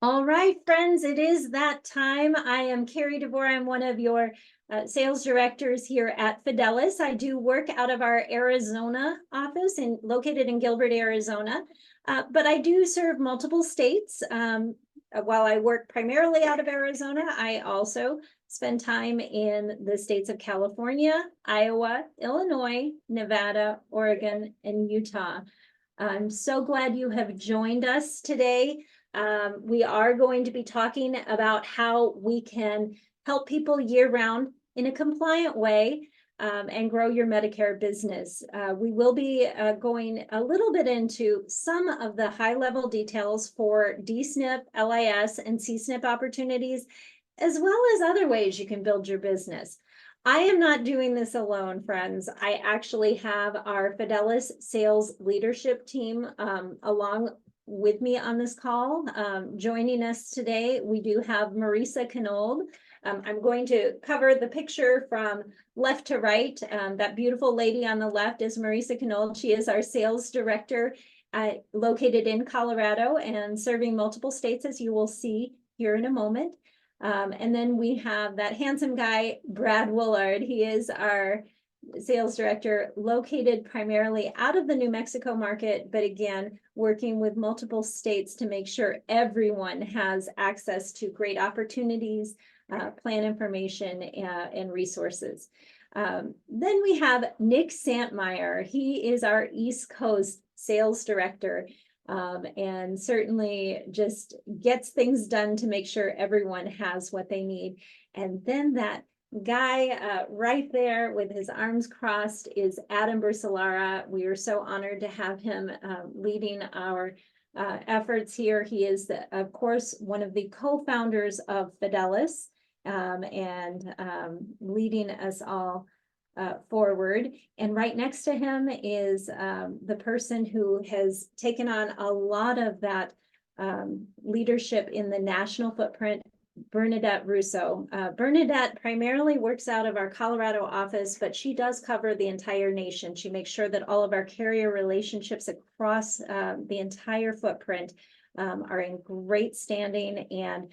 All right, friends, it is that time. I am Karrie DeVore. I'm one of your sales directors here at Fidelis. I do work out of our Arizona office located in Gilbert, Arizona, but I do serve multiple states. While I work primarily out of Arizona, I also spend time in the states of California, Iowa, Illinois, Nevada, Oregon, and Utah. I'm so glad you have joined us today. We are going to be talking about how we can help people year-round in a compliant way and grow your Medicare business. We will be going a little bit into some of the high-level details for D-SNP, LIS, and C-SNP opportunities, as well as other ways you can build your business. I am not doing this alone, friends. I actually have our Fidelis sales leadership team along with me on this call. Joining us today, we do have Marisa Knold. I'm going to cover the picture from left to right. That beautiful lady on the left is Marisa Knold. She is our sales director located in Colorado and serving multiple states, as you will see here in a moment. And then we have that handsome guy, Brad Woolard. He is our sales director located primarily out of the New Mexico market, but again, working with multiple states to make sure everyone has access to great opportunities, plan information, and resources. Then we have Nick Santmeyer. He is our East Coast sales director. And certainly just gets things done to make sure everyone has what they need. And then that guy right there with his arms crossed is Adam Bersolara. We are so honored to have him leading our efforts here. He is, of course, one of the co-founders of Fidelis and leading us all forward. And right next to him is the person who has taken on a lot of that leadership in the national footprint, Bernadette Russo. Bernadette primarily works out of our Colorado office, but she does cover the entire nation. She makes sure that all of our carrier relationships across the entire footprint are in great standing, and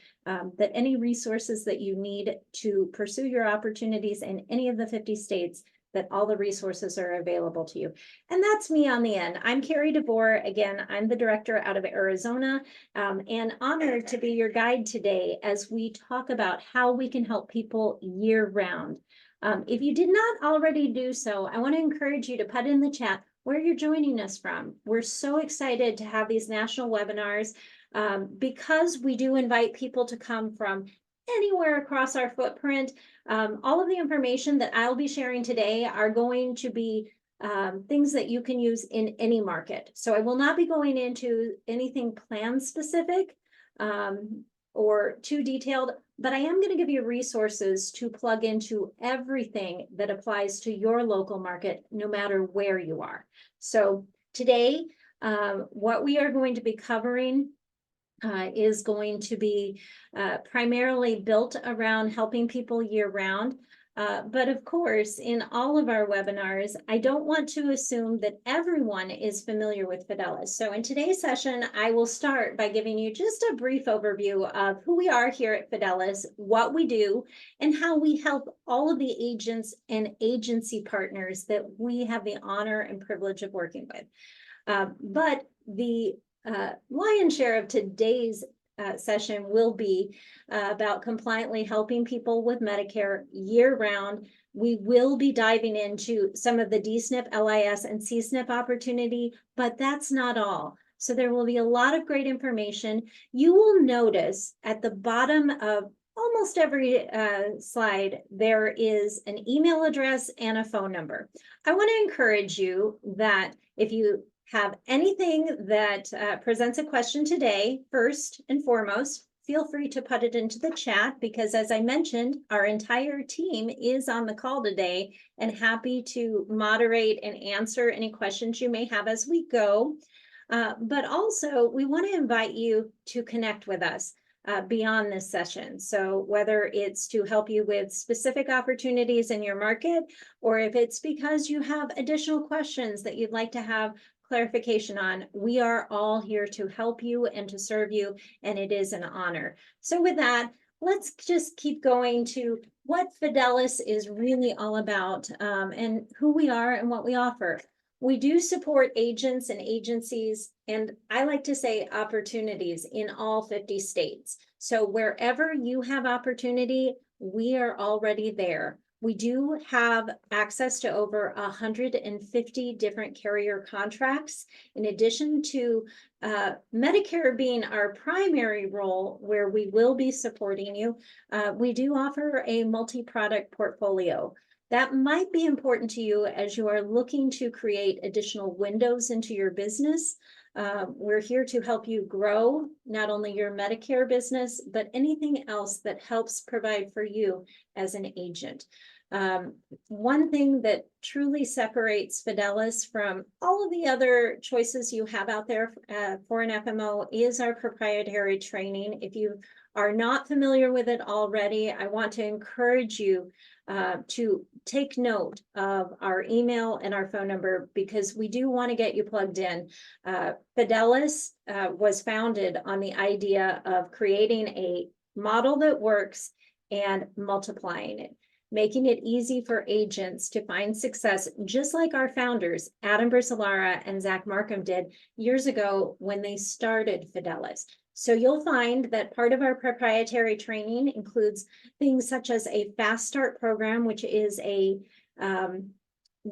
that any resources that you need to pursue your opportunities in any of the 50 states, that all the resources are available to you. And that's me on the end. I'm Karrie DeVore. Again, I'm the director out of Arizona, and honored to be your guide today as we talk about how we can help people year-round. If you did not already do so, I want to encourage you to put in the chat where you're joining us from. We're so excited to have these national webinars because we do invite people to come from anywhere across our footprint. All of the information that I'll be sharing today are going to be things that you can use in any market. So I will not be going into anything plan specific or too detailed, but I am going to give you resources to plug into everything that applies to your local market, no matter where you are. So today, what we are going to be covering is going to be primarily built around helping people year-round. But of course, in all of our webinars, I don't want to assume that everyone is familiar with Fidelis. So in today's session, I will start by giving you just a brief overview of who we are here at Fidelis, what we do, and how we help all of the agents and agency partners that we have the honor and privilege of working with. But the lion's share of today's session will be about compliantly helping people with Medicare year-round. We will be diving into some of the D-SNP, LIS, and C-SNP opportunity, but that's not all. So there will be a lot of great information. You will notice at the bottom of almost every slide, there is an email address and a phone number. I want to encourage you that if you have anything that presents a question today, first and foremost, feel free to put it into the chat because, as I mentioned, our entire team is on the call today and happy to moderate and answer any questions you may have as we go. But also, we want to invite you to connect with us beyond this session. So whether it's to help you with specific opportunities in your market, or if it's because you have additional questions that you'd like to have clarification on, we are all here to help you and to serve you, and it is an honor. So with that, let's just keep going to what Fidelis is really all about, and who we are and what we offer. We do support agents and agencies, and I like to say opportunities in all 50 states. So wherever you have opportunity, we are already there. We do have access to over 150 different carrier contracts, in addition to Medicare being our primary role, where we will be supporting you. We do offer a multi-product portfolio. That might be important to you as you are looking to create additional windows into your business. We're here to help you grow not only your Medicare business, but anything else that helps provide for you as an agent. One thing that truly separates Fidelis from all of the other choices you have out there for an FMO is our proprietary training. If you are not familiar with it already, I want to encourage you to take note of our email and our phone number, because we do want to get you plugged in. Fidelis was founded on the idea of creating a model that works and multiplying it, making it easy for agents to find success, just like our founders, Adam Bersolara and Zach Markham, did years ago when they started Fidelis. So you'll find that part of our proprietary training includes things such as a fast start program, which is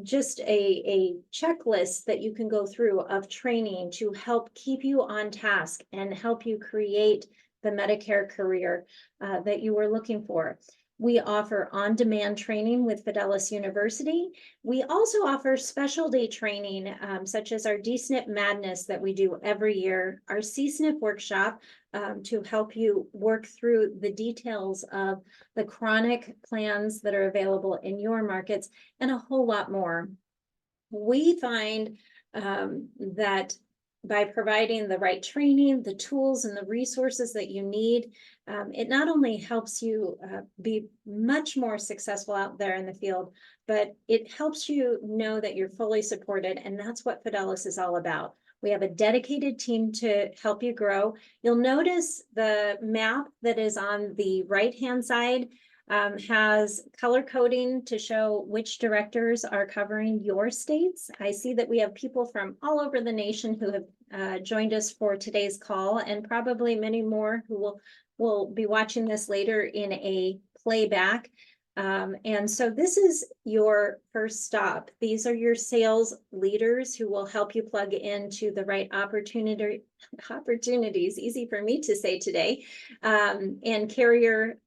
just a checklist that you can go through of training to help keep you on task and help you create the Medicare career that you were looking for. We offer on-demand training with Fidelis University. We also offer specialty training, such as our D-SNP Madness that we do every year, our C-SNP workshop to help you work through the details of the chronic plans that are available in your markets, and a whole lot more. We find that by providing the right training, the tools and the resources that you need, it not only helps you be much more successful out there in the field, but it helps you know that you're fully supported. And that's what Fidelis is all about. We have a dedicated team to help you grow. You'll notice the map that is on the right-hand side has color coding to show which directors are covering your states. I see that we have people from all over the nation who have joined us for today's call, and probably many more who will be watching this later in a playback. And so this is your first stop. These are your sales leaders who will help you plug into the right opportunities, easy for me to say today, and carrier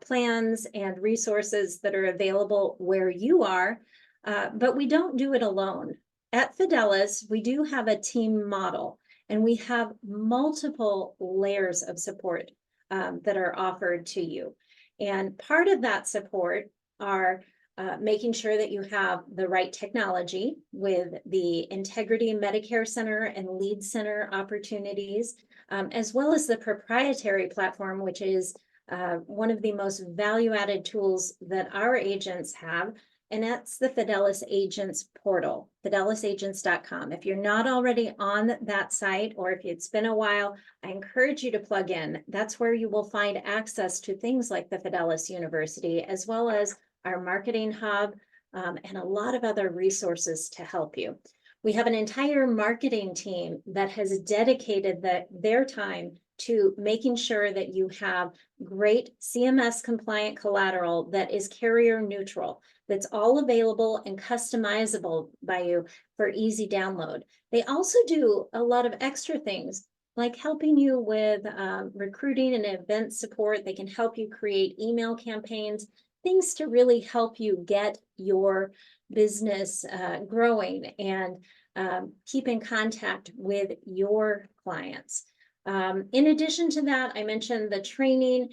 plans and resources that are available where you are, but we don't do it alone. At Fidelis, we do have a team model, and we have multiple layers of support that are offered to you. And part of that support are making sure that you have the right technology with the Integrity Medicare Center and Lead Center opportunities, as well as the proprietary platform, which is one of the most value-added tools that our agents have, and that's the Fidelis Agents portal, fidelisagents.com. If you're not already on that site, or if it's been a while, I encourage you to plug in. That's where you will find access to things like the Fidelis University, as well as our marketing hub, and a lot of other resources to help you. We have an entire marketing team that has dedicated their time to making sure that you have great CMS compliant collateral that is carrier neutral, that's all available and customizable by you for easy download. They also do a lot of extra things, like helping you with recruiting and event support. They can help you create email campaigns, things to really help you get your business growing and keep in contact with your clients. In addition to that, I mentioned the training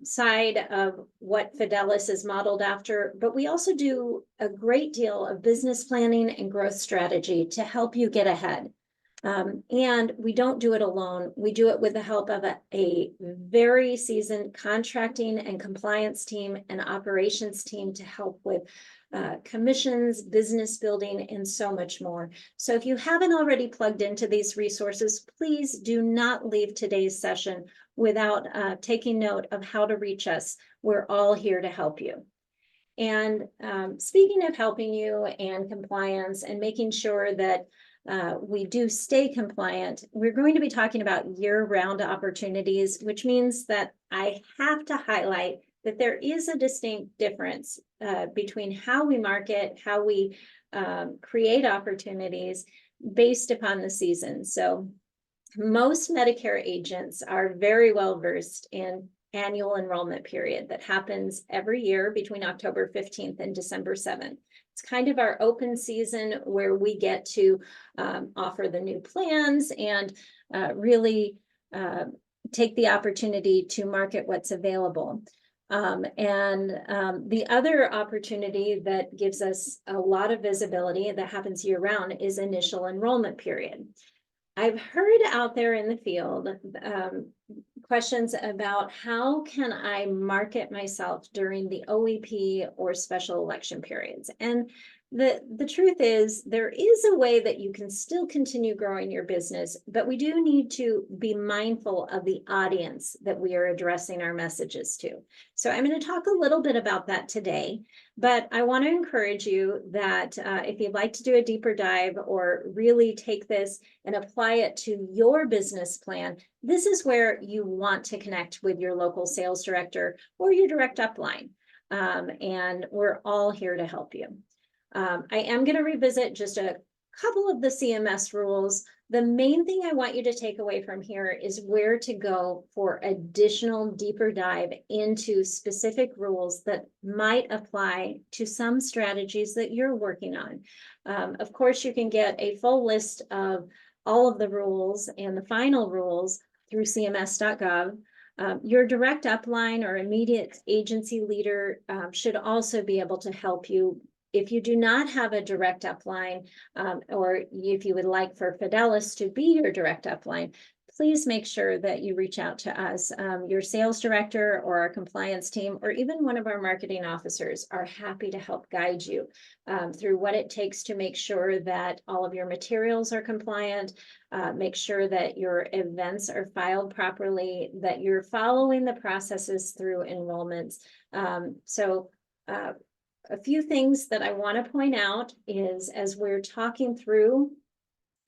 side of what Fidelis is modeled after, but we also do a great deal of business planning and growth strategy to help you get ahead. And we don't do it alone. We do it with the help of a very seasoned contracting and compliance team and operations team to help with commissions, business building, and so much more. So if you haven't already plugged into these resources, please do not leave today's session without taking note of how to reach us. We're all here to help you. And speaking of helping you and compliance and making sure that we do stay compliant, we're going to be talking about year-round opportunities, which means that I have to highlight that there is a distinct difference between how we market, how we create opportunities based upon the season. So most Medicare agents are very well versed in annual enrollment period that happens every year between October 15th and December 7th. It's kind of our open season where we get to offer the new plans and really take the opportunity to market what's available. The other opportunity that gives us a lot of visibility that happens year round is initial enrollment period. I've heard out there in the field questions about how can I market myself during the OEP or special election periods. And the truth is there is a way that you can still continue growing your business, but we do need to be mindful of the audience that we are addressing our messages to. So I'm going to talk a little bit about that today, but I want to encourage you that if you'd like to do a deeper dive or really take this and apply it to your business plan, this is where you want to connect with your local sales director or your direct upline. And we're all here to help you. I am going to revisit just a couple of the CMS rules. The main thing I want you to take away from here is where to go for additional deeper dive into specific rules that might apply to some strategies that you're working on. Of course, you can get a full list of all of the rules and the final rules through cms.gov. Your direct upline or immediate agency leader should also be able to help you. If you do not have a direct upline, or if you would like for Fidelis to be your direct upline, please make sure that you reach out to us. Your sales director or our compliance team, or even one of our marketing officers are happy to help guide you through what it takes to make sure that all of your materials are compliant, make sure that your events are filed properly, that you're following the processes through enrollments. A few things that I want to point out is as we're talking through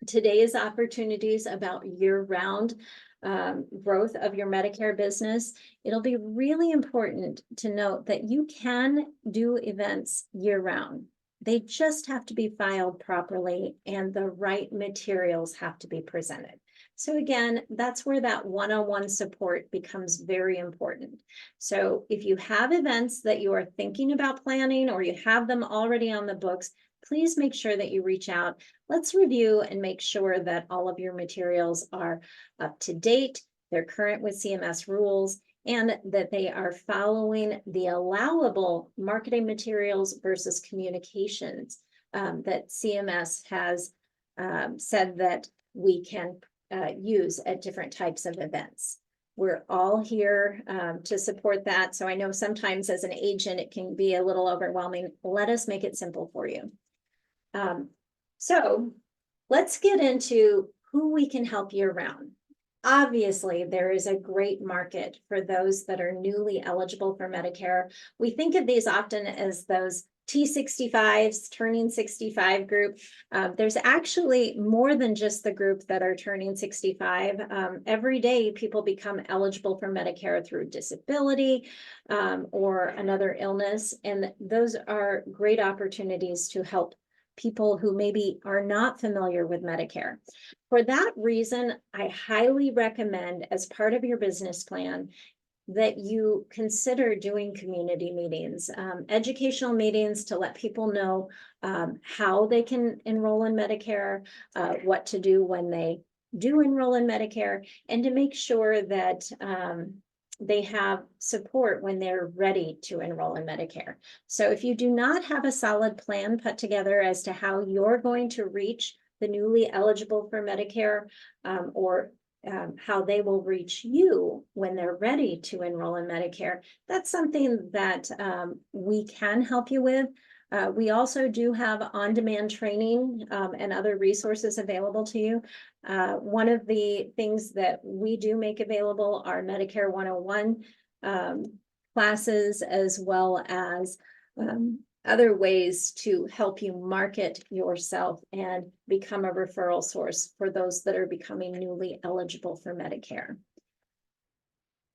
today's opportunities about year-round growth of your Medicare business, it'll be really important to note that you can do events year-round. They just have to be filed properly and the right materials have to be presented. So again, that's where that one-on-one support becomes very important. So if you have events that you are thinking about planning or you have them already on the books, please make sure that you reach out. Let's review and make sure that all of your materials are up to date, they're current with CMS rules, and that they are following the allowable marketing materials versus communications that CMS has said that we can use at different types of events. We're all here to support that. So I know sometimes as an agent, it can be a little overwhelming. Let us make it simple for you. So let's get into who we can help year round. Obviously, there is a great market for those that are newly eligible for Medicare. We think of these often as those T65s, turning 65 group. There's actually more than just the group that are turning 65. Every day, people become eligible for Medicare through disability or another illness. And those are great opportunities to help people who maybe are not familiar with Medicare. For that reason, I highly recommend as part of your business plan that you consider doing community meetings, educational meetings to let people know how they can enroll in Medicare, what to do when they do enroll in Medicare, and to make sure that they have support when they're ready to enroll in Medicare. So if you do not have a solid plan put together as to how you're going to reach the newly eligible for Medicare or how they will reach you when they're ready to enroll in Medicare, that's something that we can help you with. We also do have on-demand training and other resources available to you. One of the things that we do make available are Medicare 101 classes, as well as other ways to help you market yourself and become a referral source for those that are becoming newly eligible for Medicare.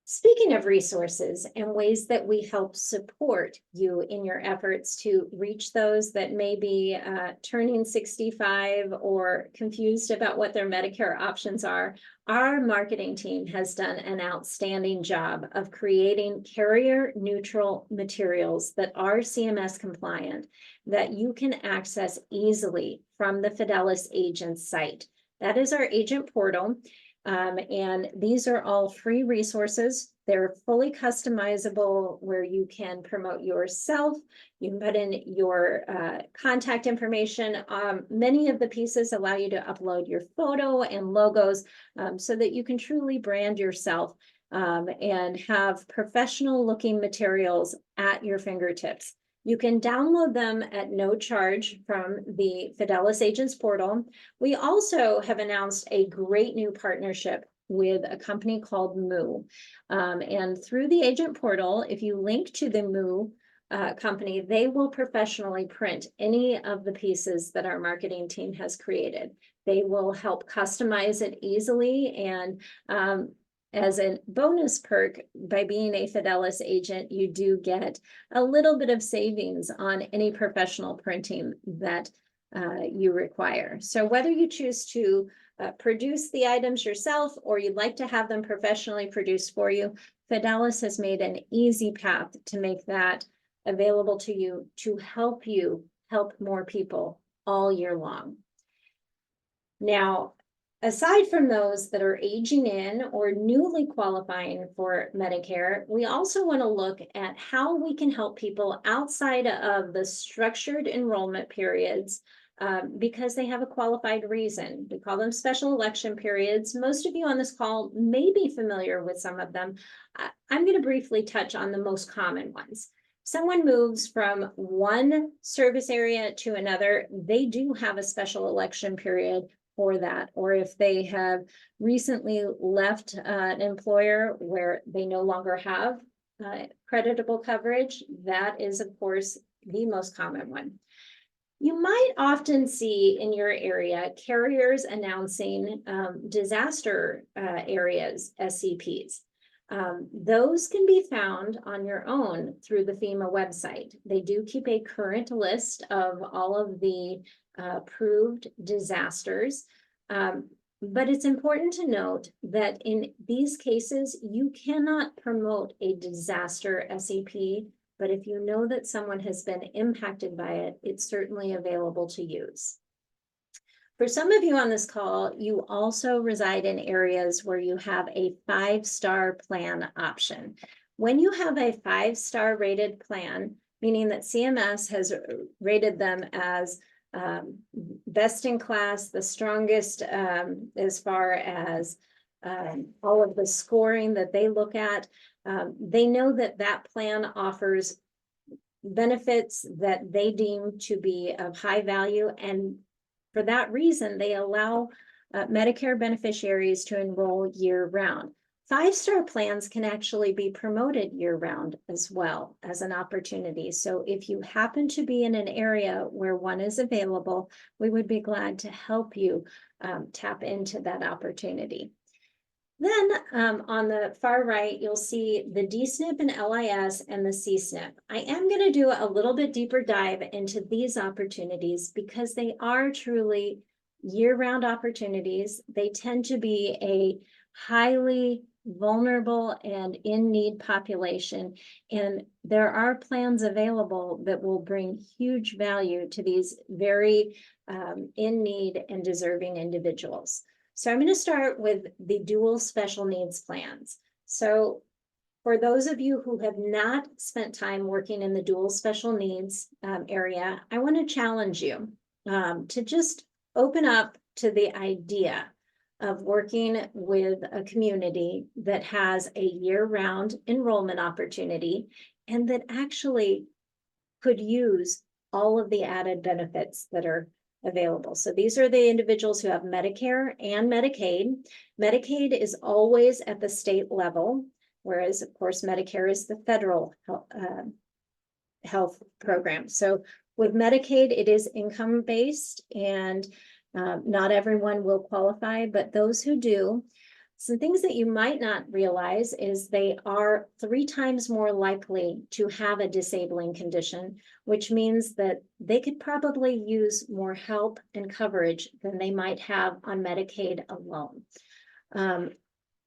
Speaking of resources and ways that we help support you in your efforts to reach those that may be turning 65 or confused about what their Medicare options are, our marketing team has done an outstanding job of creating carrier-neutral materials that are CMS compliant, that you can access easily from the Fidelis agent site. That is our agent portal. And these are all free resources. They're fully customizable, where you can promote yourself. You can put in your contact information. Many of the pieces allow you to upload your photo and logos so that you can truly brand yourself and have professional looking materials at your fingertips. You can download them at no charge from the Fidelis Agents portal. We also have announced a great new partnership with a company called Moo. And through the agent portal, if you link to the Moo company, they will professionally print any of the pieces that our marketing team has created. They will help customize it easily, and as a bonus perk, by being a Fidelis agent, you do get a little bit of savings on any professional printing that you require. So whether you choose to produce the items yourself, or you'd like to have them professionally produced for you, Fidelis has made an easy path to make that available to you help more people all year long. Now, aside from those that are aging in or newly qualifying for Medicare, we also want to look at how we can help people outside of the structured enrollment periods because they have a qualified reason. We call them special election periods. Most of you on this call may be familiar with some of them. I'm going to briefly touch on the most common ones. Someone moves from one service area to another, they do have a special election period for that. Or if they have recently left an employer where they no longer have creditable coverage, that is, of course, the most common one. You might often see in your area carriers announcing disaster areas, SCPs. Those can be found on your own through the FEMA website. They do keep a current list of all of the approved disasters. But it's important to note that in these cases, you cannot promote a disaster SEP, but if you know that someone has been impacted by it, it's certainly available to use. For some of you on this call, you also reside in areas where you have a 5-star plan option. When you have a 5-star rated plan, meaning that CMS has rated them as best in class, the strongest as far as all of the scoring that they look at, they know that that plan offers benefits that they deem to be of high value, and for that reason, they allow Medicare beneficiaries to enroll year-round. 5-star plans can actually be promoted year-round as well as an opportunity. So if you happen to be in an area where one is available, we would be glad to help you tap into that opportunity. Then on the far right, you'll see the D-SNP and LIS and the C-SNP. I am going to do a little bit deeper dive into these opportunities because they are truly year-round opportunities. They tend to be a highly vulnerable and in-need population, and there are plans available that will bring huge value to these very in-need and deserving individuals. So I'm going to start with the dual special needs plans. So for those of you who have not spent time working in the dual special needs area, I want to challenge you to just open up to the idea of working with a community that has a year-round enrollment opportunity and that actually could use all of the added benefits that are available. So these are the individuals who have Medicare and Medicaid. Medicaid is always at the state level, whereas, of course, Medicare is the federal health program. So with Medicaid, it is income-based, and not everyone will qualify, but those who do, some things that you might not realize is they are 3 times more likely to have a disabling condition, which means that they could probably use more help and coverage than they might have on Medicaid alone.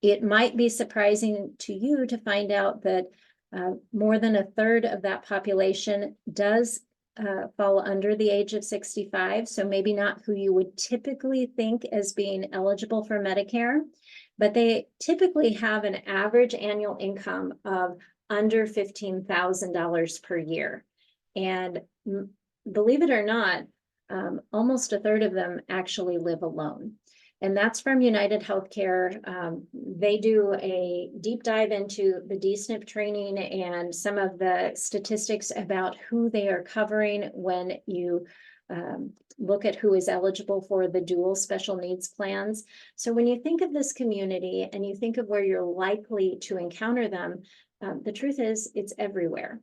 It might be surprising to you to find out that more than 1/3 of that population does fall under the age of 65. So maybe not who you would typically think as being eligible for Medicare, but they typically have an average annual income of under $15,000 per year. And believe it or not, almost 1/3 of them actually live alone. And that's from United Healthcare. They do a deep dive into the D-SNP training and some of the statistics about who they are covering when you look at who is eligible for the dual special needs plans. So when you think of this community and you think of where you're likely to encounter them, the truth is it's everywhere.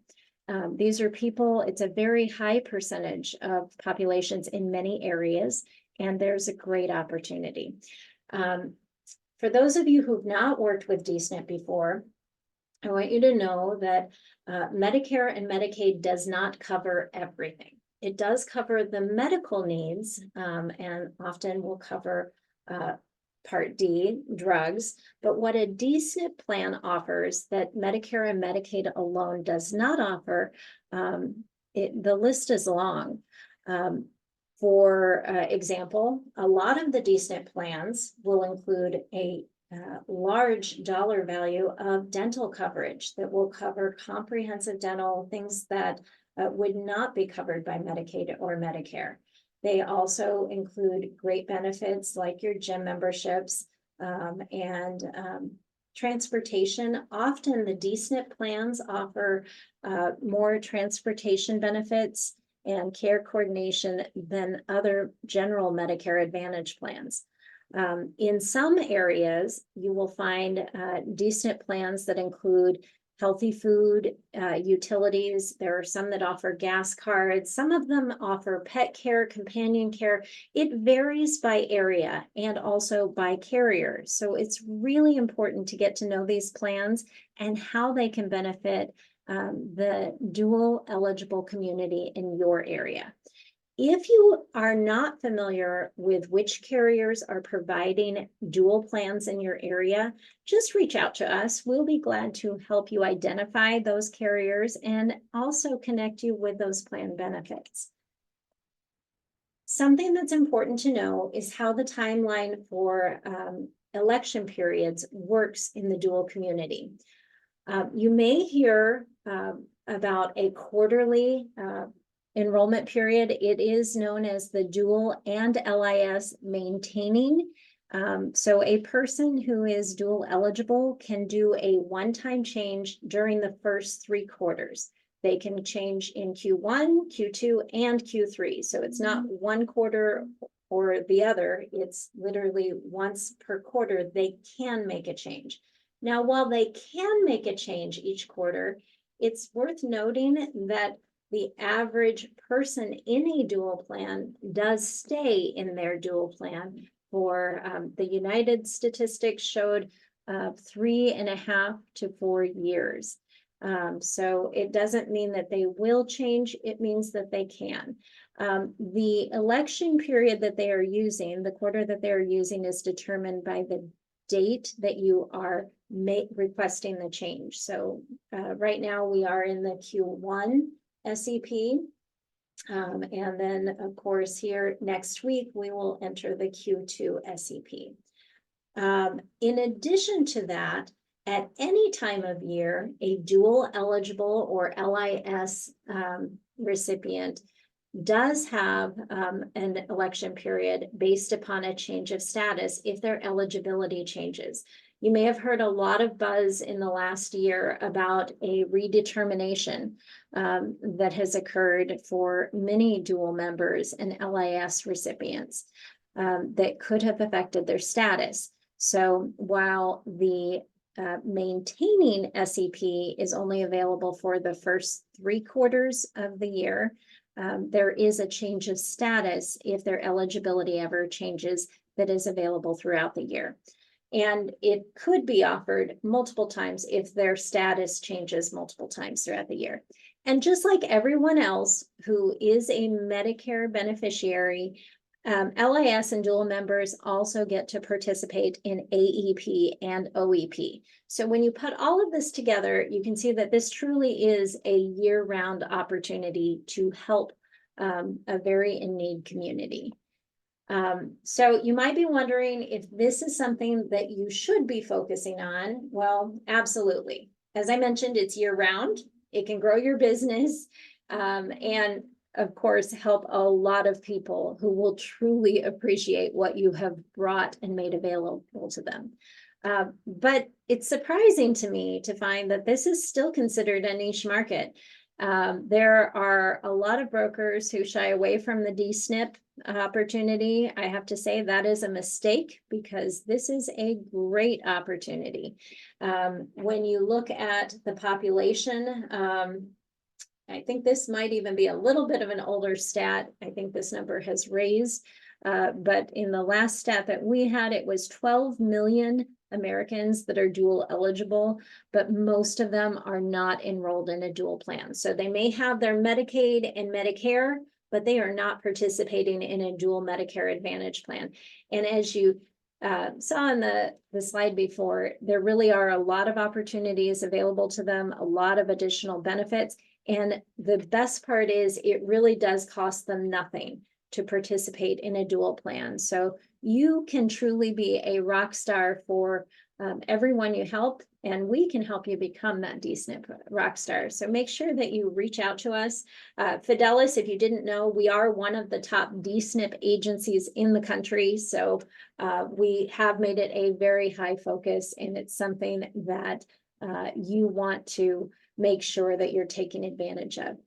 These are people, it's a very high percentage of populations in many areas, and there's a great opportunity. For those of you who've not worked with D-SNP before, I want you to know that Medicare and Medicaid does not cover everything. It does cover the medical needs, and often will cover Part D drugs, but what a D-SNP plan offers that Medicare and Medicaid alone does not offer, the list is long. For example, a lot of the D-SNP plans will include a large dollar value of dental coverage that will cover comprehensive dental, things that would not be covered by Medicaid or Medicare. They also include great benefits like your gym memberships and transportation. Often the D-SNP plans offer more transportation benefits and care coordination than other general Medicare Advantage plans. In some areas, you will find D-SNP plans that include healthy food, utilities. There are some that offer gas cards. Some of them offer pet care, companion care. It varies by area and also by carrier. So it's really important to get to know these plans and how they can benefit the dual eligible community in your area. If you are not familiar with which carriers are providing dual plans in your area, just reach out to us. We'll be glad to help you identify those carriers and also connect you with those plan benefits. Something that's important to know is how the timeline for election periods works in the dual community. You may hear about a quarterly enrollment period. It is known as the dual and LIS maintaining. So a person who is dual eligible can do a one-time change during the first 3 quarters. They can change in Q1, Q2, and Q3. So it's not one quarter or the other. It's literally once per quarter they can make a change. Now, while they can make a change each quarter, it's worth noting that the average person in a dual plan does stay in their dual plan for the United statistics showed 3.5 to 4 years. So it doesn't mean that they will change, it means that they can. The election period that they are using, the quarter that they're using, is determined by the date that you are requesting the change. So right now we are in the Q1 SEP. And then, of course, here next week, we will enter the Q2 SEP. In addition to that, at any time of year, a dual eligible or LIS recipient does have an election period based upon a change of status if their eligibility changes. You may have heard a lot of buzz in the last year about a redetermination that has occurred for many dual members and LIS recipients that could have affected their status. So while the maintaining SEP is only available for the first 3 quarters of the year, there is a change of status if their eligibility ever changes that is available throughout the year. And it could be offered multiple times if their status changes multiple times throughout the year. And just like everyone else who is a Medicare beneficiary, LIS and dual members also get to participate in AEP and OEP. So when you put all of this together, you can see that this truly is a year-round opportunity to help a very in-need community. So you might be wondering if this is something that you should be focusing on. Well, absolutely. As I mentioned, it's year-round. It can grow your business and of course, help a lot of people who will truly appreciate what you have brought and made available to them. But it's surprising to me to find that this is still considered a niche market. There are a lot of brokers who shy away from the D-SNP opportunity. I have to say that is a mistake because this is a great opportunity. When you look at the population, I think this might even be a little bit of an older stat. I think this number has raised, but in the last stat that we had, it was 12 million Americans that are dual eligible, but most of them are not enrolled in a dual plan. So they may have their Medicaid and Medicare, but they are not participating in a dual Medicare Advantage plan. And as you saw in the slide before, there really are a lot of opportunities available to them, a lot of additional benefits. And the best part is it really does cost them nothing to participate in a dual plan. So you can truly be a rock star for everyone you help, and we can help you become that D-SNP rock star. So make sure that you reach out to us. Fidelis, if you didn't know, we are one of the top D-SNP agencies in the country. So we have made it a very high focus, and it's something that you want to make sure that you're taking advantage of.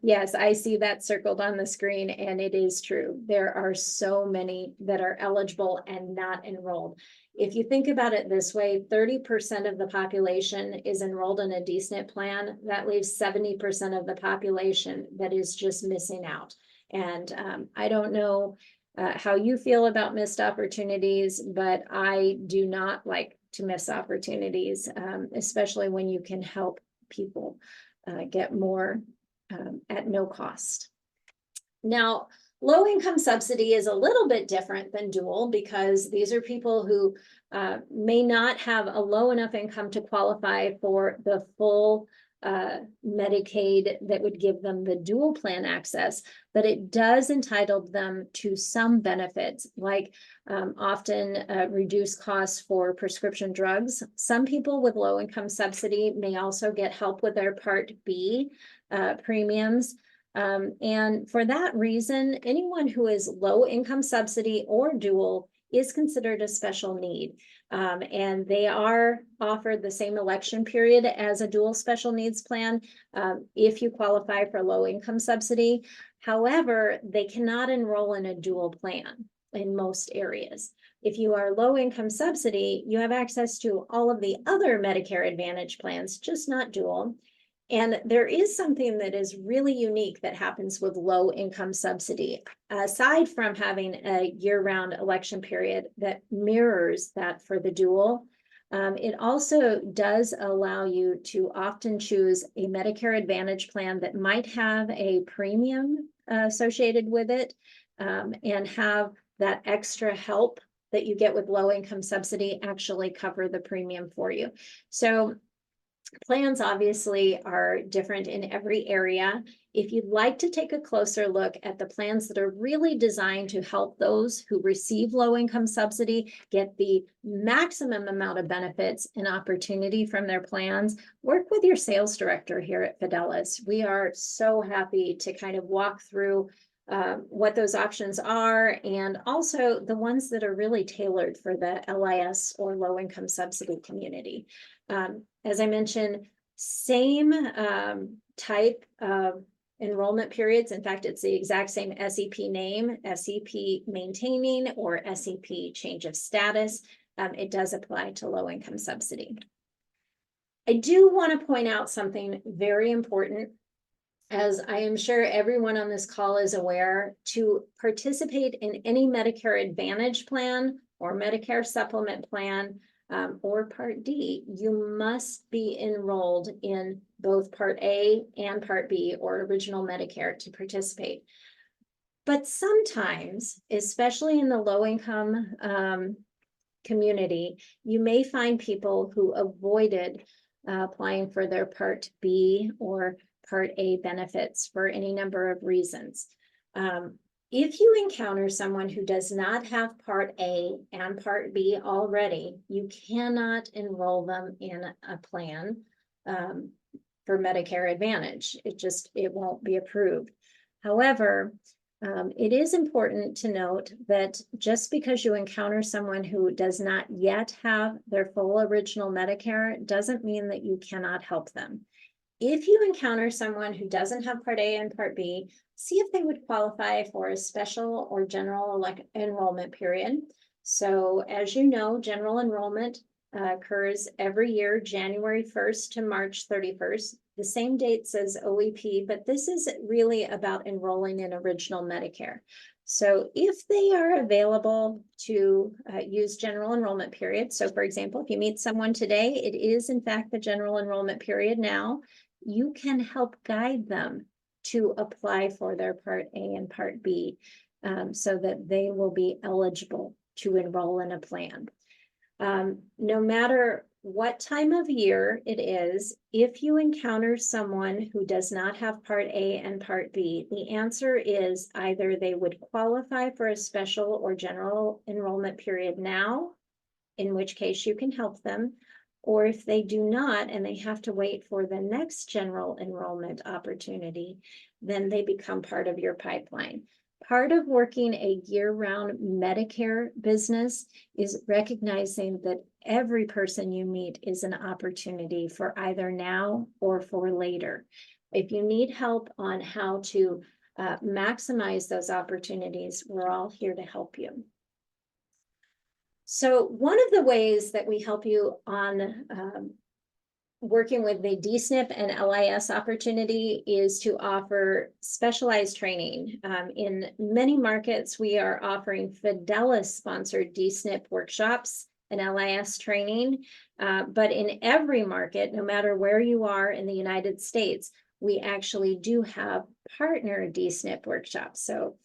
Yes, I see that circled on the screen, and it is true. There are so many that are eligible and not enrolled. If you think about it this way, 30% of the population is enrolled in a D-SNP plan. That leaves 70% of the population that is just missing out. And I don't know how you feel about missed opportunities, but I do not like to miss opportunities, especially when you can help people get more at no cost. Now, low income subsidy is a little bit different than dual because these are people who may not have a low enough income to qualify for the full Medicaid that would give them the dual plan access, but it does entitle them to some benefits, like often reduced costs for prescription drugs. Some people with low income subsidy may also get help with their Part B premiums. And for that reason, anyone who is low income subsidy or dual is considered a special need. And they are offered the same election period as a dual special needs plan if you qualify for low income subsidy. However, they cannot enroll in a dual plan in most areas. If you are low income subsidy, you have access to all of the other Medicare Advantage plans, just not dual. And there is something that is really unique that happens with low income subsidy. Aside from having a year-round election period that mirrors that for the dual, it also does allow you to often choose a Medicare Advantage plan that might have a premium associated with it and have that extra help that you get with low income subsidy actually cover the premium for you. So plans obviously are different in every area. If you'd like to take a closer look at the plans that are really designed to help those who receive low income subsidy get the maximum amount of benefits and opportunity from their plans, work with your sales director here at Fidelis. We are so happy to kind of walk through what those options are, and also the ones that are really tailored for the LIS or low income subsidy community. As I mentioned, same type of enrollment periods. In fact, it's the exact same SEP name, SEP maintaining or SEP change of status. It does apply to low income subsidy. I do want to point out something very important. As I am sure everyone on this call is aware, to participate in any Medicare Advantage plan or Medicare Supplement plan or Part D, you must be enrolled in both Part A and Part B or Original Medicare to participate. But sometimes, especially in the low-income community, you may find people who avoided applying for their Part B or Part A benefits for any number of reasons. If you encounter someone who does not have Part A and Part B already, you cannot enroll them in a plan for Medicare Advantage. It won't be approved. However, it is important to note that just because you encounter someone who does not yet have their full original Medicare doesn't mean that you cannot help them. If you encounter someone who doesn't have Part A and Part B, see if they would qualify for a special or general enrollment period. So as you know, general enrollment occurs every year, January 1st to March 31st. The same dates as OEP, but this is really about enrolling in original Medicare. So if they are available to use general enrollment period, so for example, if you meet someone today, it is in fact the general enrollment period now, you can help guide them to apply for their Part A and Part B so that they will be eligible to enroll in a plan. No matter what time of year it is, if you encounter someone who does not have Part A and Part B, the answer is either they would qualify for a special or general enrollment period now, in which case you can help them, or if they do not and they have to wait for the next general enrollment opportunity, then they become part of your pipeline. Part of working a year-round Medicare business is recognizing that every person you meet is an opportunity for either now or for later. If you need help on how to maximize those opportunities, we're all here to help you. So one of the ways that we help you on working with the D-SNP and LIS opportunity is to offer specialized training. In many markets, we are offering Fidelis-sponsored D-SNP workshops and LIS training, but in every market, no matter where you are in the United States, we actually do have partner D-SNP workshops. So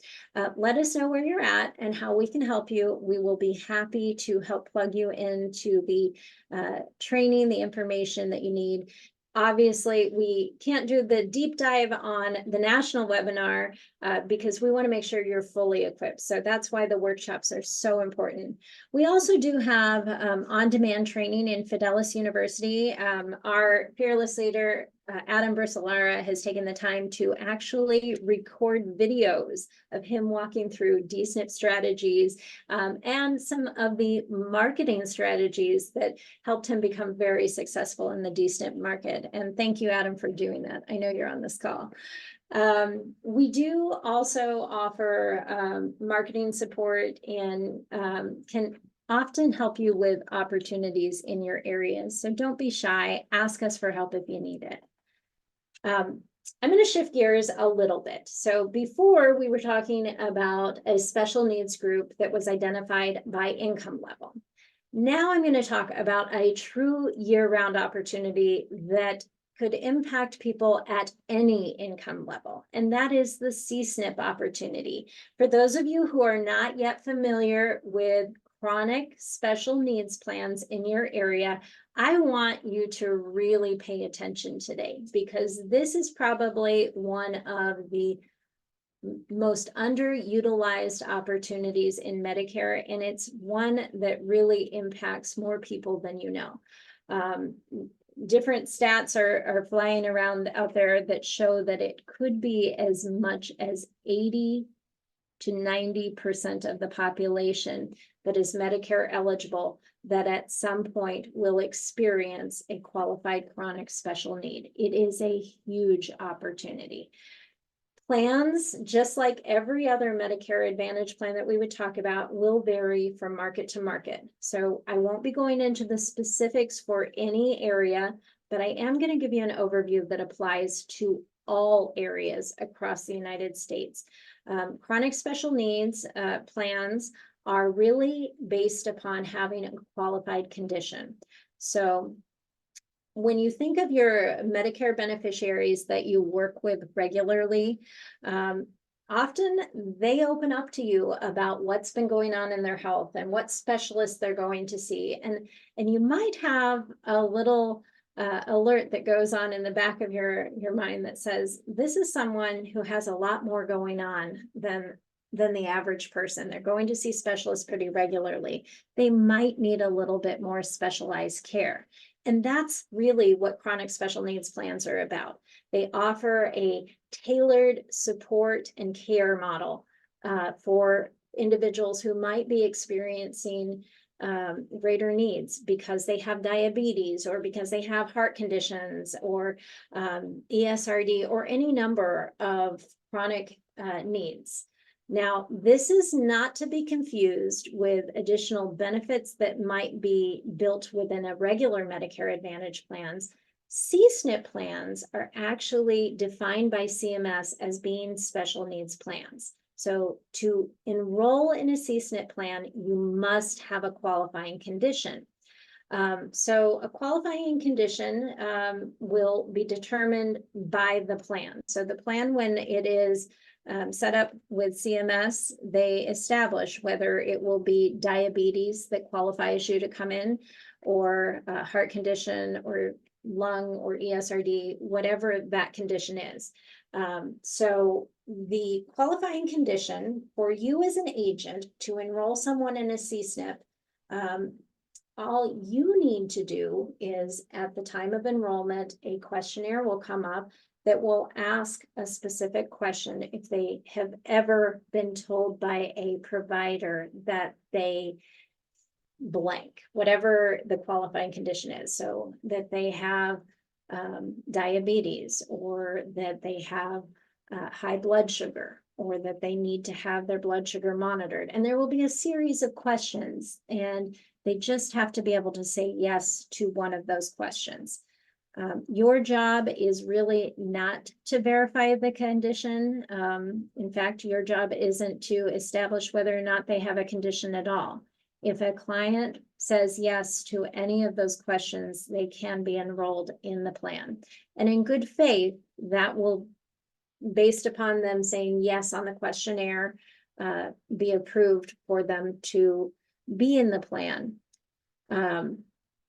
let us know where you're at and how we can help you. We will be happy to help plug you into the training, the information that you need. Obviously, we can't do the deep dive on the national webinar because we want to make sure you're fully equipped. So that's why the workshops are so important. We also do have on-demand training in Fidelis University. Our fearless leader, Adam Brissolara, has taken the time to actually record videos of him walking through D-SNP strategies and some of the marketing strategies that helped him become very successful in the D-SNP market. And thank you, Adam, for doing that. I know you're on this call. We do also offer marketing support and can often help you with opportunities in your areas. So don't be shy. Ask us for help if you need it. I'm going to shift gears a little bit. So before we were talking about a special needs group that was identified by income level. Now I'm going to talk about a true year-round opportunity that could impact people at any income level, and that is the C-SNP opportunity. For those of you who are not yet familiar with chronic special needs plans in your area, I want you to really pay attention today because this is probably one of the most underutilized opportunities in Medicare, and it's one that really impacts more people than you know. Different stats are flying around out there that show that it could be as much as 80 to 90% of the population that is Medicare eligible that at some point will experience a qualified chronic special need. It is a huge opportunity. Plans, just like every other Medicare Advantage plan that we would talk about, will vary from market to market. So I won't be going into the specifics for any area, but I am going to give you an overview that applies to all areas across the United States. Chronic special needs plans are really based upon having a qualified condition. So when you think of your Medicare beneficiaries that you work with regularly, often they open up to you about what's been going on in their health and what specialists they're going to see. And you might have a little alert that goes on in the back of your mind that says, this is someone who has a lot more going on than the average person. They're going to see specialists pretty regularly. They might need a little bit more specialized care. And that's really what chronic special needs plans are about. They offer a tailored support and care model for individuals who might be experiencing greater needs because they have diabetes or because they have heart conditions or ESRD or any number of chronic needs. Now, this is not to be confused with additional benefits that might be built within a regular Medicare Advantage plans. C-SNP plans are actually defined by CMS as being special needs plans. So to enroll in a C-SNP plan, you must have a qualifying condition. So a qualifying condition will be determined by the plan. So the plan, when it is set up with CMS, they establish whether it will be diabetes that qualifies you to come in, or a heart condition, or lung, or ESRD, whatever that condition is. So the qualifying condition for you as an agent to enroll someone in a C-SNP, all you need to do is, at the time of enrollment, a questionnaire will come up that will ask a specific question if they have ever been told by a provider that they blank, whatever the qualifying condition is. So that they have diabetes, or that they have high blood sugar, or that they need to have their blood sugar monitored. And there will be a series of questions, and they just have to be able to say yes to one of those questions. Your job is really not to verify the condition. In fact, your job isn't to establish whether or not they have a condition at all. If a client says yes to any of those questions, they can be enrolled in the plan. And in good faith, that will, based upon them saying yes on the questionnaire, be approved for them to be in the plan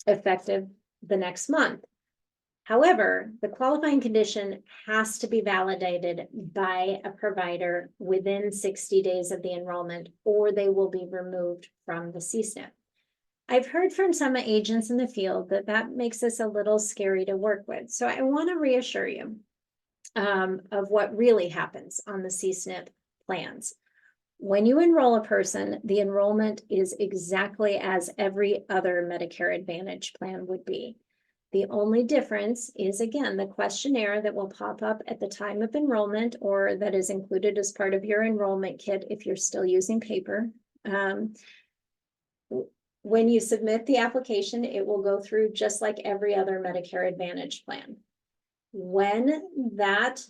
effective the next month. However, the qualifying condition has to be validated by a provider within 60 days of the enrollment, or they will be removed from the C-SNP. I've heard from some agents in the field that makes this a little scary to work with. So I want to reassure you of what really happens on the C-SNP plans. When you enroll a person, the enrollment is exactly as every other Medicare Advantage plan would be. The only difference is, again, the questionnaire that will pop up at the time of enrollment, or that is included as part of your enrollment kit if you're still using paper. When you submit the application, it will go through just like every other Medicare Advantage plan. When that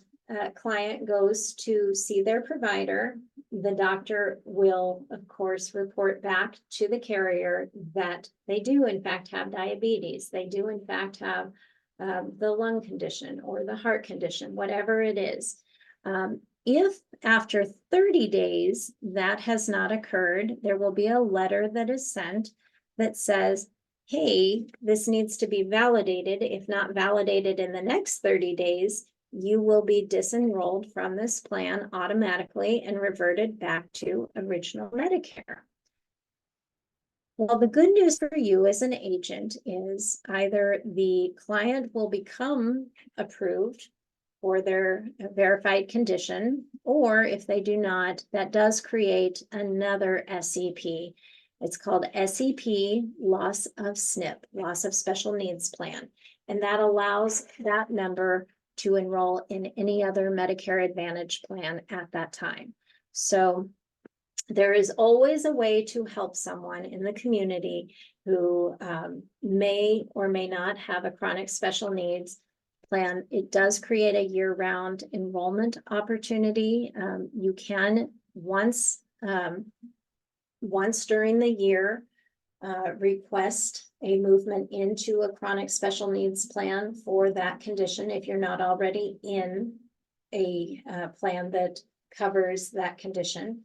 client goes to see their provider, the doctor will, of course, report back to the carrier that they do, in fact, have diabetes. They do, in fact, have the lung condition or the heart condition, whatever it is. If after 30 days that has not occurred, there will be a letter that is sent that says, hey, this needs to be validated. If not validated in the next 30 days, you will be disenrolled from this plan automatically and reverted back to original Medicare. Well, the good news for you as an agent is either the client will become approved for their verified condition, or if they do not, that does create another SEP. It's called SEP, Loss of SNP, Loss of Special Needs Plan. And that allows that member to enroll in any other Medicare Advantage plan at that time. So there is always a way to help someone in the community who may or may not have a chronic special needs plan. It does create a year-round enrollment opportunity. You can once during the year request a movement into a chronic special needs plan for that condition if you're not already in a plan that covers that condition.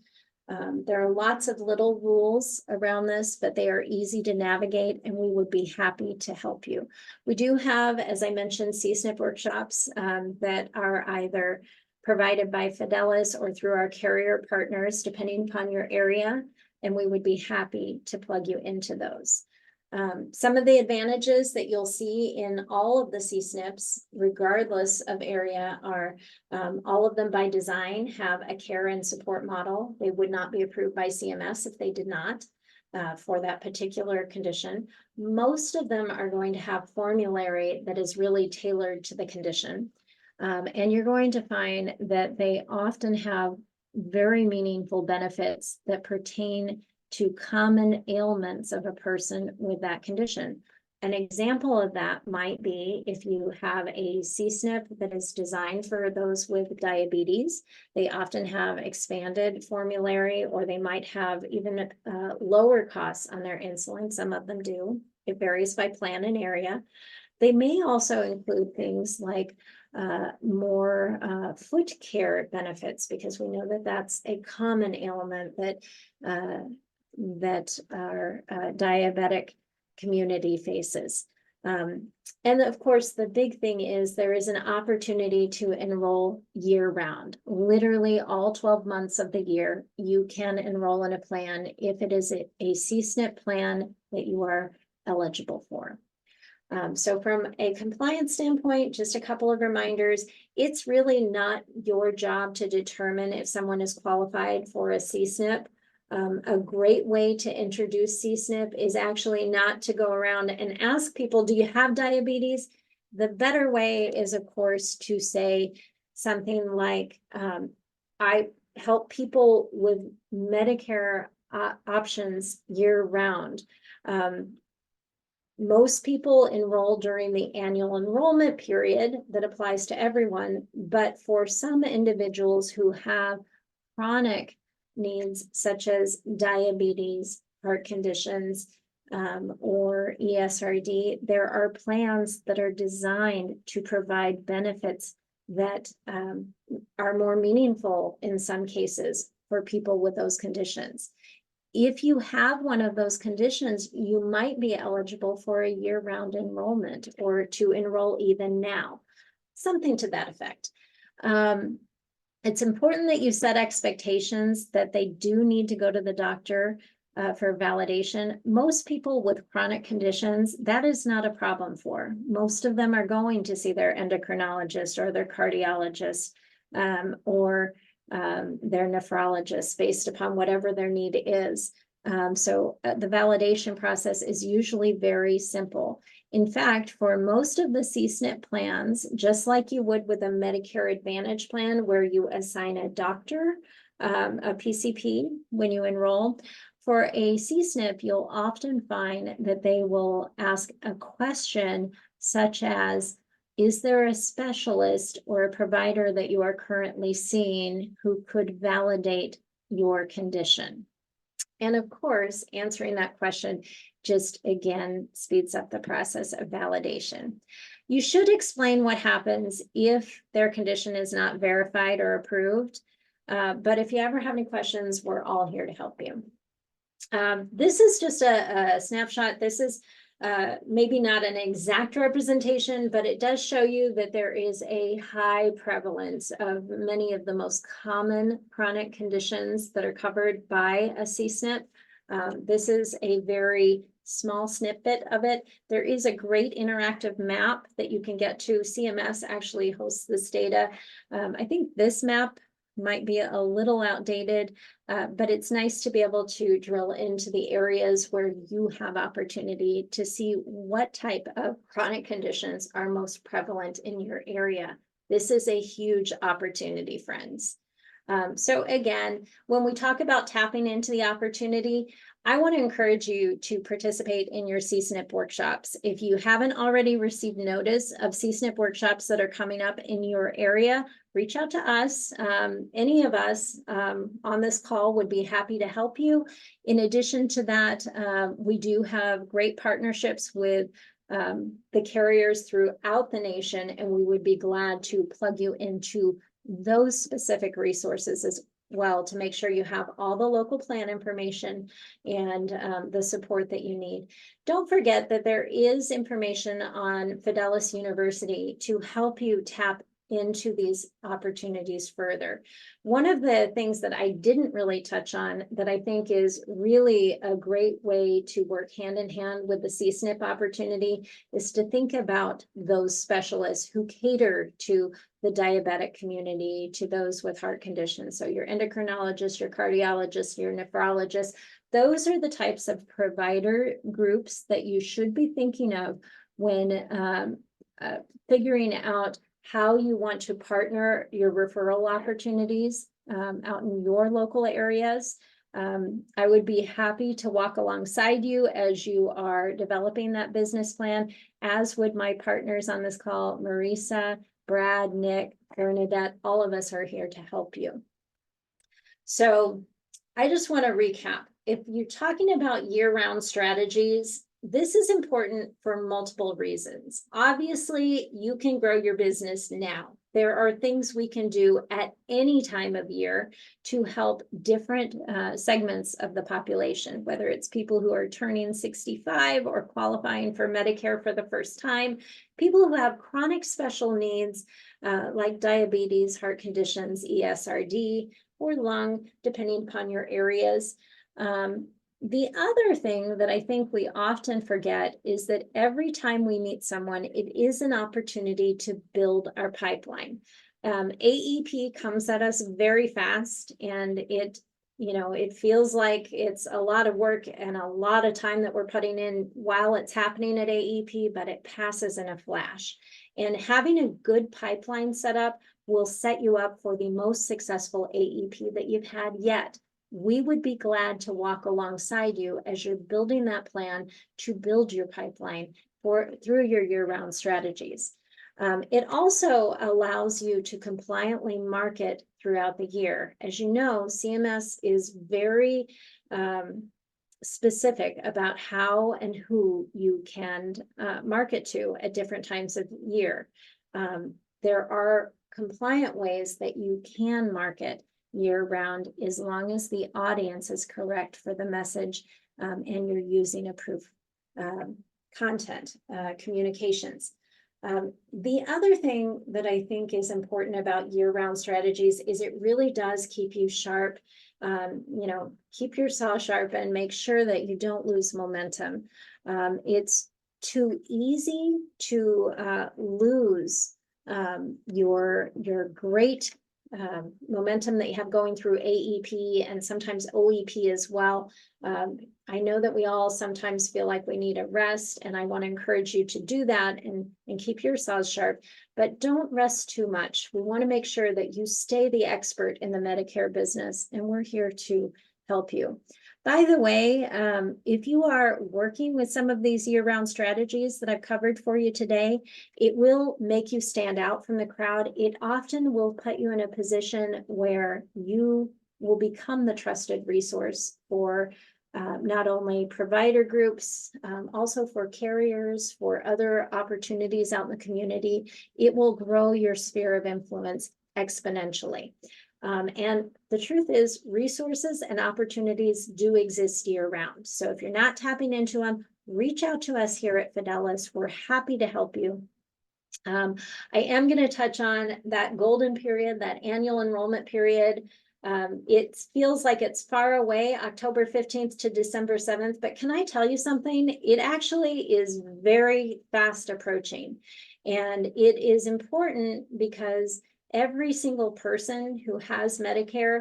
There are lots of little rules around this, but they are easy to navigate, and we would be happy to help you. We do have, as I mentioned, C-SNP workshops that are either provided by Fidelis or through our carrier partners, depending upon your area, and we would be happy to plug you into those. Some of the advantages that you'll see in all of the C-SNPs, regardless of area, are all of them by design have a care and support model. They would not be approved by CMS if they did not for that particular condition. Most of them are going to have formulary that is really tailored to the condition. And you're going to find that they often have very meaningful benefits that pertain to common ailments of a person with that condition. An example of that might be if you have a C-SNP that is designed for those with diabetes. They often have expanded formulary, or they might have even lower costs on their insulin. Some of them do. It varies by plan and area. They may also include things like more foot care benefits, because we know that that's a common ailment that our diabetic community faces. And of course, the big thing is there is an opportunity to enroll year-round. Literally all 12 months of the year, you can enroll in a plan if it is a C-SNP plan that you are eligible for. So from a compliance standpoint, just a couple of reminders. It's really not your job to determine if someone is qualified for a C-SNP. A great way to introduce C-SNP is actually not to go around and ask people, do you have diabetes? The better way is, of course, to say something like, I help people with Medicare options year-round. Most people enroll during the annual enrollment period that applies to everyone, but for some individuals who have chronic needs such as diabetes, heart conditions, or ESRD, there are plans that are designed to provide benefits that are more meaningful in some cases for people with those conditions. If you have one of those conditions, you might be eligible for a year-round enrollment, or to enroll even now, something to that effect. It's important that you set expectations that they do need to go to the doctor for validation. Most people with chronic conditions, that is not a problem for. Most of them are going to see their endocrinologist or their cardiologist or their nephrologist based upon whatever their need is. So the validation process is usually very simple. In fact, for most of the C-SNP plans, just like you would with a Medicare Advantage plan where you assign a doctor, a PCP when you enroll, for a C-SNP, you'll often find that they will ask a question such as, is there a specialist or a provider that you are currently seeing who could validate your condition? And of course, answering that question just again speeds up the process of validation. You should explain what happens if their condition is not verified or approved. But if you ever have any questions, we're all here to help you. This is just a snapshot. This is maybe not an exact representation, but it does show you that there is a high prevalence of many of the most common chronic conditions that are covered by a C-SNP. This is a very small snippet of it. There is a great interactive map that you can get to. CMS actually hosts this data. I think this map might be a little outdated, but it's nice to be able to drill into the areas where you have opportunity to see what type of chronic conditions are most prevalent in your area. This is a huge opportunity, friends. So again, when we talk about tapping into the opportunity, I want to encourage you to participate in your C-SNP workshops. If you haven't already received notice of C-SNP workshops that are coming up in your area, reach out to us. Any of us on this call would be happy to help you. In addition to that, we do have great partnerships with the carriers throughout the nation, and we would be glad to plug you into those specific resources as well to make sure you have all the local plan information and the support that you need. Don't forget that there is information on Fidelis University to help you tap into these opportunities further. One of the things that I didn't really touch on that I think is really a great way to work hand in hand with the C-SNP opportunity is to think about those specialists who cater to the diabetic community, to those with heart conditions. So your endocrinologist, your cardiologist, your nephrologist, those are the types of provider groups that you should be thinking of when figuring out how you want to partner your referral opportunities out in your local areas. I would be happy to walk alongside you as you are developing that business plan, as would my partners on this call, Marisa, Brad, Nick, Bernadette, all of us are here to help you. So I just want to recap. If you're talking about year-round strategies, this is important for multiple reasons. Obviously, you can grow your business now. There are things we can do at any time of year to help different segments of the population, whether it's people who are turning 65 or qualifying for Medicare for the first time, people who have chronic special needs like diabetes, heart conditions, ESRD, or lung, depending upon your areas. The other thing that I think we often forget is that every time we meet someone, it is an opportunity to build our pipeline. AEP comes at us very fast, and it feels like it's a lot of work and a lot of time that we're putting in while it's happening at AEP, but it passes in a flash. And having a good pipeline set up will set you up for the most successful AEP that you've had yet. We would be glad to walk alongside you as you're building that plan to build your pipeline through your year-round strategies. It also allows you to compliantly market throughout the year. As you know, CMS is very specific about how and who you can market to at different times of year. There are compliant ways that you can market year-round as long as the audience is correct for the message and you're using approved content, communications. The other thing that I think is important about year-round strategies is it really does keep you sharp. Keep your saw sharp and make sure that you don't lose momentum. It's too easy to lose your great momentum that you have going through AEP and sometimes OEP as well. I know that we all sometimes feel like we need a rest, and I want to encourage you to do that and keep your saws sharp, but don't rest too much. We want to make sure that you stay the expert in the Medicare business, and we're here to help you. By the way, if you are working with some of these year-round strategies that I've covered for you today, it will make you stand out from the crowd. It often will put you in a position where you will become the trusted resource for not only provider groups, also for carriers, for other opportunities out in the community. It will grow your sphere of influence exponentially. And the truth is, resources and opportunities do exist year-round. So if you're not tapping into them, reach out to us here at Fidelis. We're happy to help you. I am going to touch on that golden period, that annual enrollment period. It feels like it's far away, October 15th to December 7th, but can I tell you something? It actually is very fast approaching. And it is important because every single person who has Medicare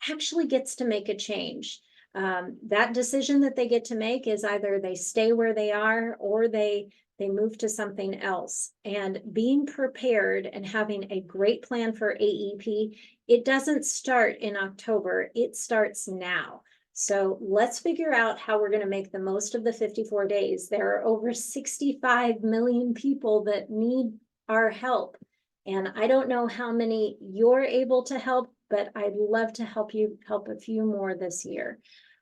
actually gets to make a change. That decision that they get to make is either they stay where they are or they move to something else. And being prepared and having a great plan for AEP, it doesn't start in October, it starts now. So let's figure out how we're going to make the most of the 54 days. There are over 65 million people that need our help. And I don't know how many you're able to help, but I'd love to help you help a few more this year.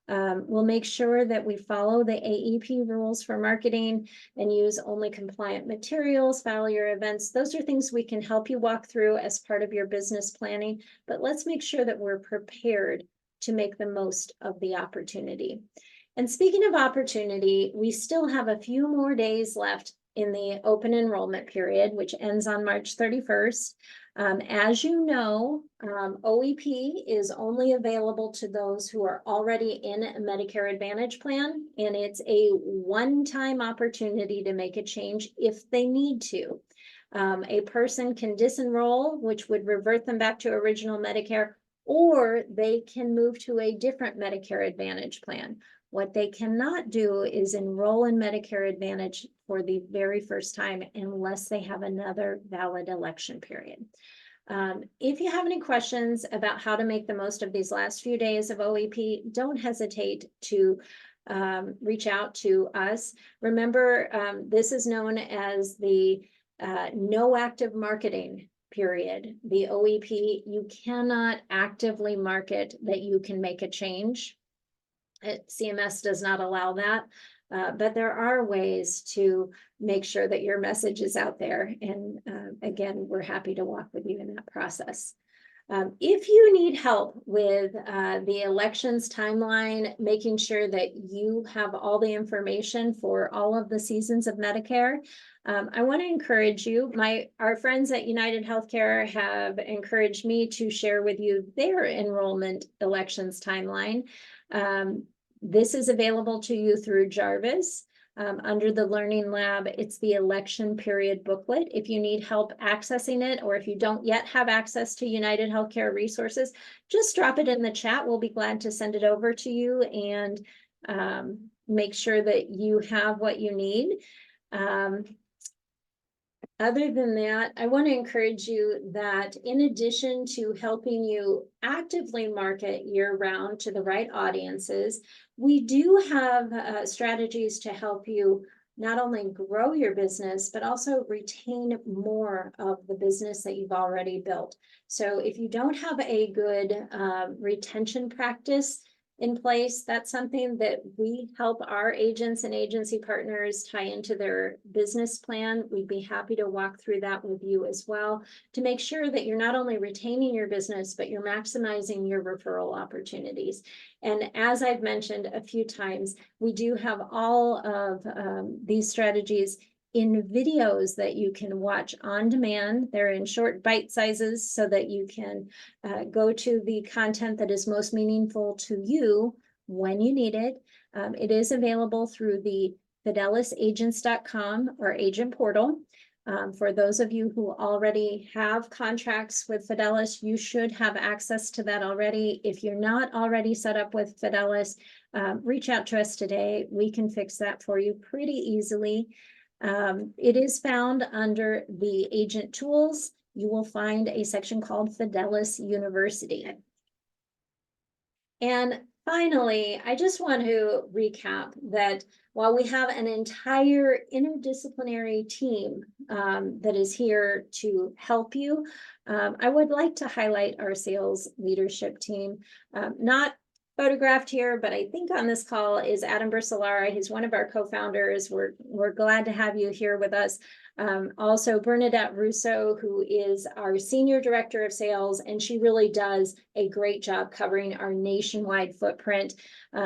We'll make sure that we follow the AEP rules for marketing and use only compliant materials, follow your events. Those are things we can help you walk through as part of your business planning, but let's make sure that we're prepared to make the most of the opportunity. And speaking of opportunity, we still have a few more days left in the open enrollment period, which ends on March 31st. As you know, OEP is only available to those who are already in a Medicare Advantage plan, and it's a one-time opportunity to make a change if they need to. A person can disenroll, which would revert them back to original Medicare, or they can move to a different Medicare Advantage plan. What they cannot do is enroll in Medicare Advantage for the very first time unless they have another valid election period. If you have any questions about how to make the most of these last few days of OEP, don't hesitate to reach out to us. Remember, this is known as the no active marketing period. The OEP, you cannot actively market that you can make a change. CMS does not allow that, but there are ways to make sure that your message is out there. And again, we're happy to walk with you in that process. If you need help with the elections timeline, making sure that you have all the information for all of the seasons of Medicare, I want to encourage you. Our friends at United Healthcare have encouraged me to share with you their enrollment elections timeline. This is available to you through Jarvis. Under the Learning Lab, it's the election period booklet. If you need help accessing it, or if you don't yet have access to United Healthcare resources, just drop it in the chat. We'll be glad to send it over to you and make sure that you have what you need. Other than that, I want to encourage you that in addition to helping you actively market year-round to the right audiences, we do have strategies to help you not only grow your business, but also retain more of the business that you've already built. So if you don't have a good retention practice in place, that's something that we help our agents and agency partners tie into their business plan. We'd be happy to walk through that with you as well to make sure that you're not only retaining your business, but you're maximizing your referral opportunities. And as I've mentioned a few times, we do have all of these strategies in videos that you can watch on demand. They're in short bite sizes so that you can go to the content that is most meaningful to you when you need it. It is available through the fidelisagents.com or agent portal. For those of you who already have contracts with Fidelis, you should have access to that already. If you're not already set up with Fidelis, reach out to us today. We can fix that for you pretty easily. It is found under the agent tools. You will find a section called Fidelis University. And finally, I just want to recap that while we have an entire interdisciplinary team that is here to help you, I would like to highlight our sales leadership team. Not photographed here, but I think on this call is Adam Bersolara. He's one of our co-founders. We're glad to have you here with us. Also Bernadette Russo, who is our Senior Director of Sales, and she really does a great job covering our nationwide footprint.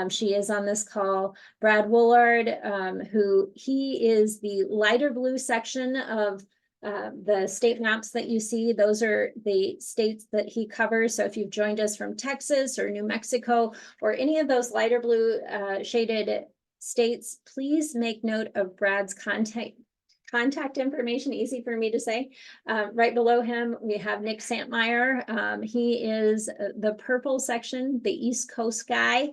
She is on this call. Brad Woolard, who he is the lighter blue section of the state maps that you see. Those are the states that he covers. So if you've joined us from Texas or New Mexico or any of those lighter blue shaded states, please make note of Brad's contact information, easy for me to say. Right below him, we have Nick Santmeyer. He is the purple section, the East Coast guy.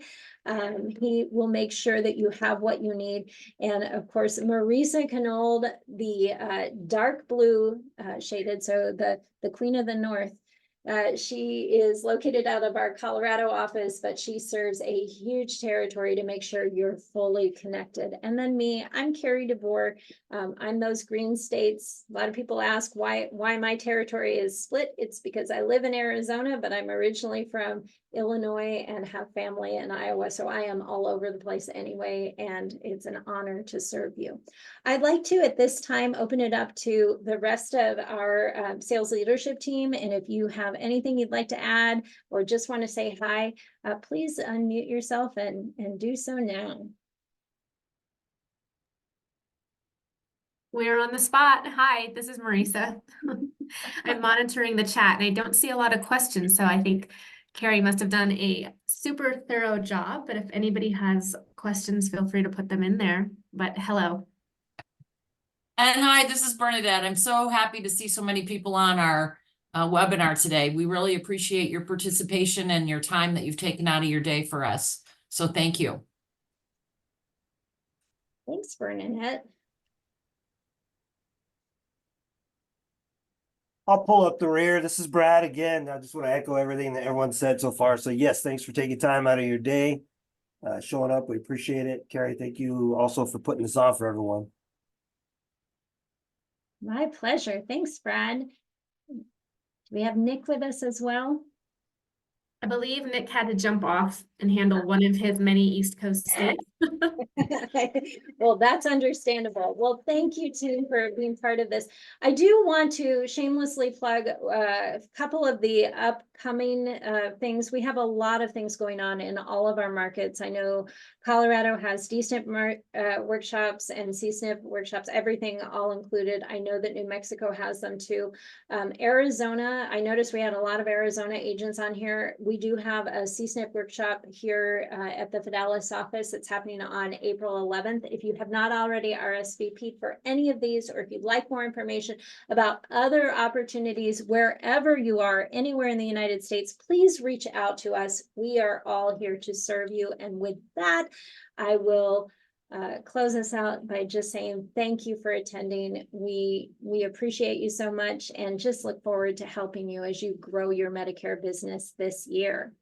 He will make sure that you have what you need. And of course, Marisa Canold, the dark blue shaded, so the Queen of the North. She is located out of our Colorado office, but she serves a huge territory to make sure you're fully connected. And then me, I'm Karrie DeVore. I'm those green states. A lot of people ask why my territory is split. It's because I live in Arizona, but I'm originally from Illinois and have family in Iowa. So I am all over the place anyway, and it's an honor to serve you. I'd like to, at this time, open it up to the rest of our sales leadership team. And if you have anything you'd like to add or just want to say hi, please unmute yourself and do so now. We're on the spot. Hi, this is Marisa. I'm monitoring the chat and I don't see a lot of questions, so I think Karrie must have done a super thorough job, but if anybody has questions, feel free to put them in there. But hello. And hi, this is Bernadette. I'm so happy to see so many people on our webinar today. We really appreciate your participation and your time that you've taken out of your day for us. So thank you. Thanks, Bernadette. I'll pull up the rear. This is Brad again. I just want to echo everything that everyone said so far. So yes, thanks for taking time out of your day, showing up. We appreciate it. Karrie, thank you also for putting this on for everyone. My pleasure. Thanks, Brad. Do we have Nick with us as well? I believe Nick had to jump off and handle one of his many East Coast states. Well, that's understandable. Well, thank you, team, for being part of this. I do want to shamelessly plug a couple of the upcoming things. We have a lot of things going on in all of our markets. I know Colorado has D-SNP workshops and C-SNP workshops, everything all included. I know that New Mexico has them too. Arizona, I noticed we had a lot of Arizona agents on here. We do have a C-SNP workshop here at the Fidelis office. It's happening on April 11th. If you have not already RSVP'd for any of these, or if you'd like more information about other opportunities wherever you are, anywhere in the United States, please reach out to us. We are all here to serve you. And with that, I will close us out by just saying thank you for attending. We appreciate you so much and just look forward to helping you as you grow your Medicare business this year.